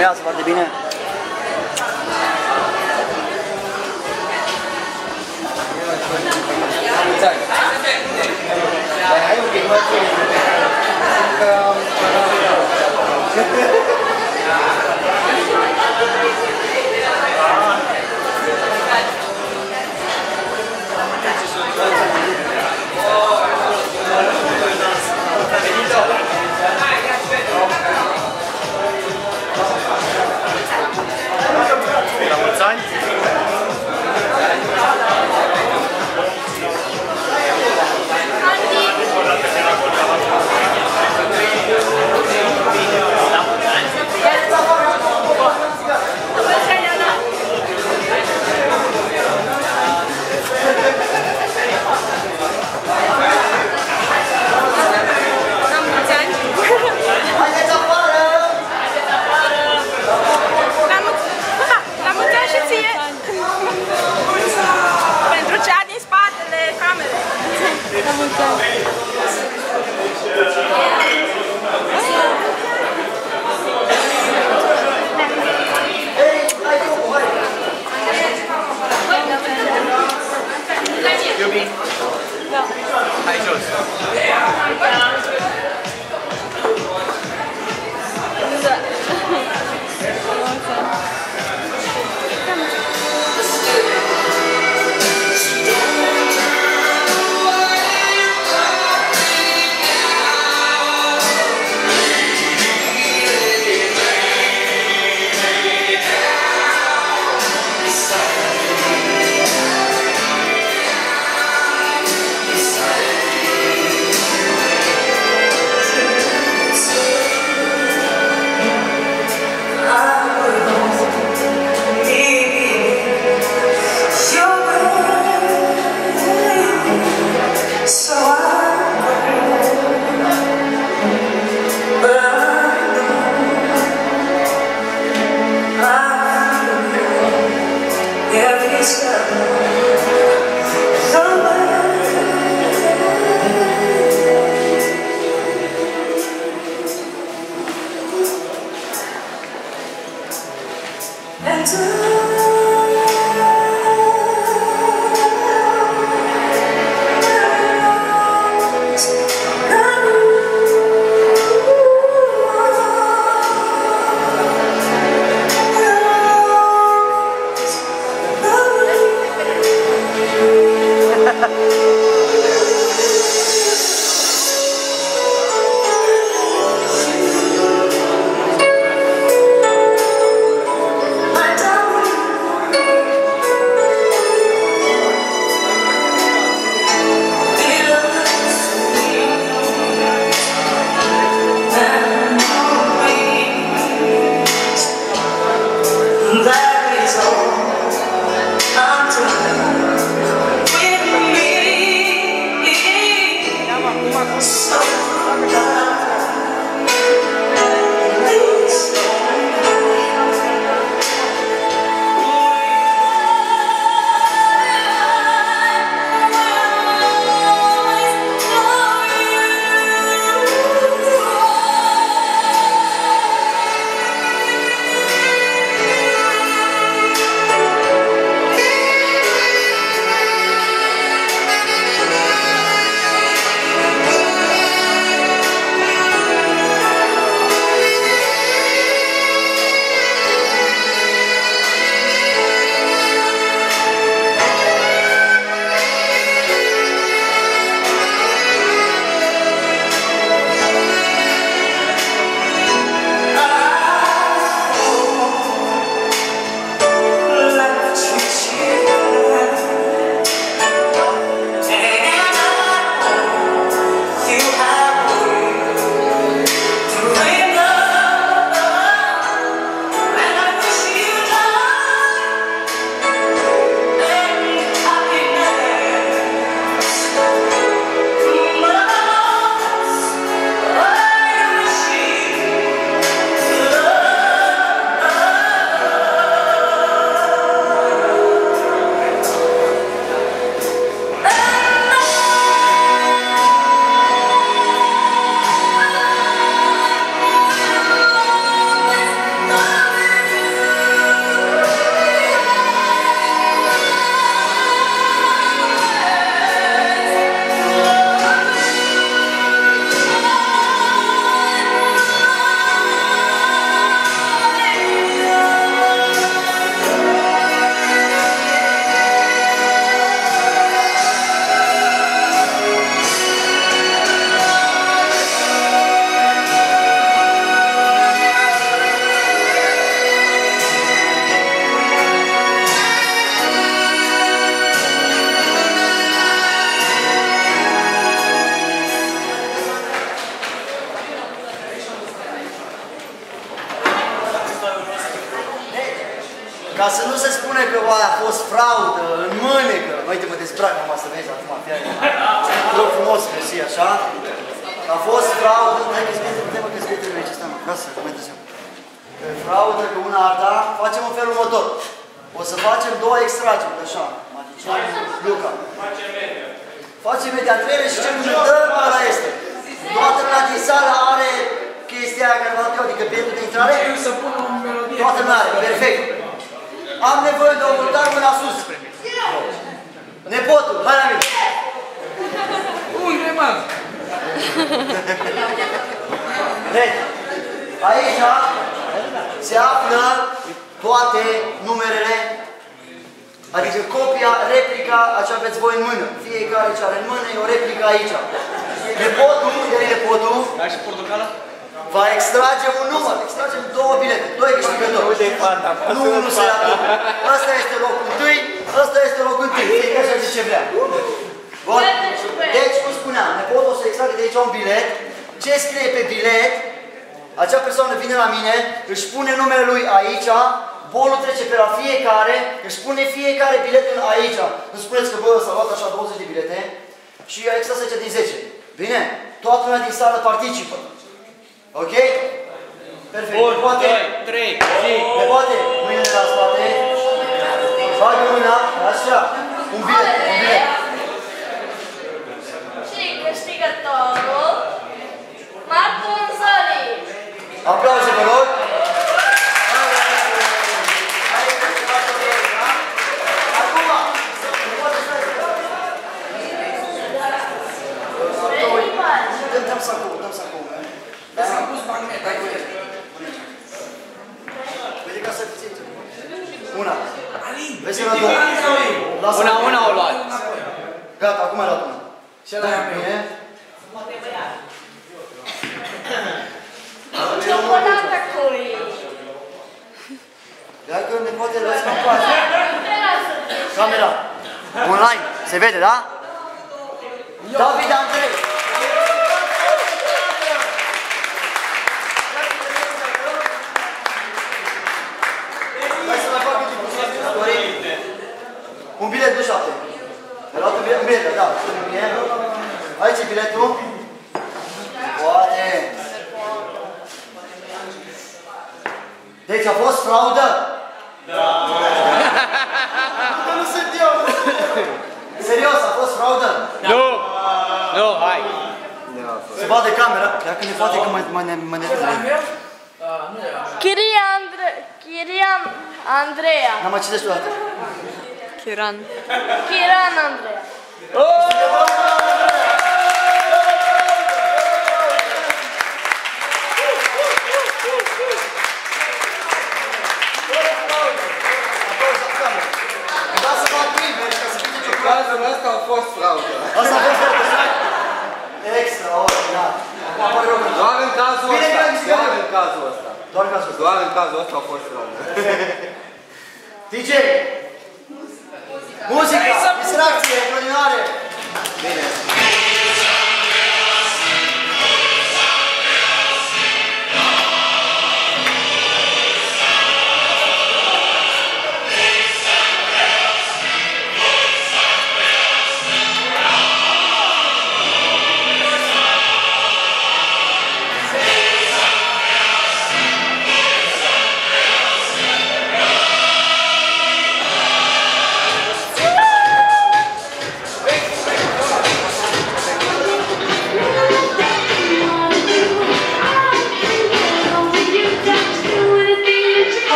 filmează foarte bine. Hai un pic, La mulți ani! Pentru cea din spatele camerei. La mulți ani. Iubi? Da. Hai jos! Da. fraudă, în mânecă. Uite, mă dezbrac acum să vezi acum, fii aici. Loc frumos, mersi, așa. A fost fraudă, hai că-ți bietele aici, stai mă, lasă, mai târziu. Fraudă cu una alta, facem în felul următor. O să facem două extrageri, așa. Luca. Facem media trebuie și ce nu dăm, ăla este. Toată lumea din sală are chestia aia care v-a dat eu, adică biletul de intrare? Să pun o melodie. Toată lumea are, perfect. Am nevoie de o voluntar mâna sus. Nepotul, hai la mine. Unde, mă? Deci, aici se află toate numerele, adică copia, replica, așa aveți voi în mână. Fiecare ce are în mână e o replică aici. Nepotul, el e nepotul. Da, și portocala? Va extrage un număr, extragem două bilete, doi câștigători. Nu unul se ia tot. Ăsta este locul întâi, ăsta este locul întâi. Fiecare să zice ce vrea. Bun? Deci, cum spuneam, nepotul o să extrage de aici un bilet. Ce scrie pe bilet? Acea persoană vine la mine, își pune numele lui aici, bolul trece pe la fiecare, își pune fiecare bilet în aici. Îmi spuneți că bă, s-a luat așa 20 de bilete și a extras 10 din 10. Bine? Toată lumea din sală participă. Ok? Perfect. 1, 2, 3, și... Poate, mâinile la spate. Bagă mâna, așa. Un bilet, un bilet. Și câștigătorul, Martin Zoli. Aplauze, vă rog. Acum, dăm sacou, dăm sacou. S-a pus magnet, hai cu el. Vede ca să fiți. Una. Alin, Vezi la două. Una o luat. Gata, acum ai luat una. Și ăla e-a meu. Ciocolată cui. Dacă ne poate lăsa în față. Camera. Online. Se vede, da? David Andrei. Hai să mai fac un bilet de 7. Ai luat un bilet, da. Aici e biletul. Poate. Deci a fost fraudă? Da. Nu sunt eu. Serios, a fost fraudă? Nu! Nu, hai! Se vadă camera. Dacă ne poate că mă nevește. Chirian Andreea. N-am mai citit o dată. Chiran Andreea. Cazul ăsta a fost fraudă. Asta a fost fraudă. Extraordinar. Doar în cazul ăsta. Doar în cazul ăsta. Doar în cazul ăsta. Doar în cazul ăsta a fost fraudă. DJ! Muzica! Distracție! Continuare! Bine.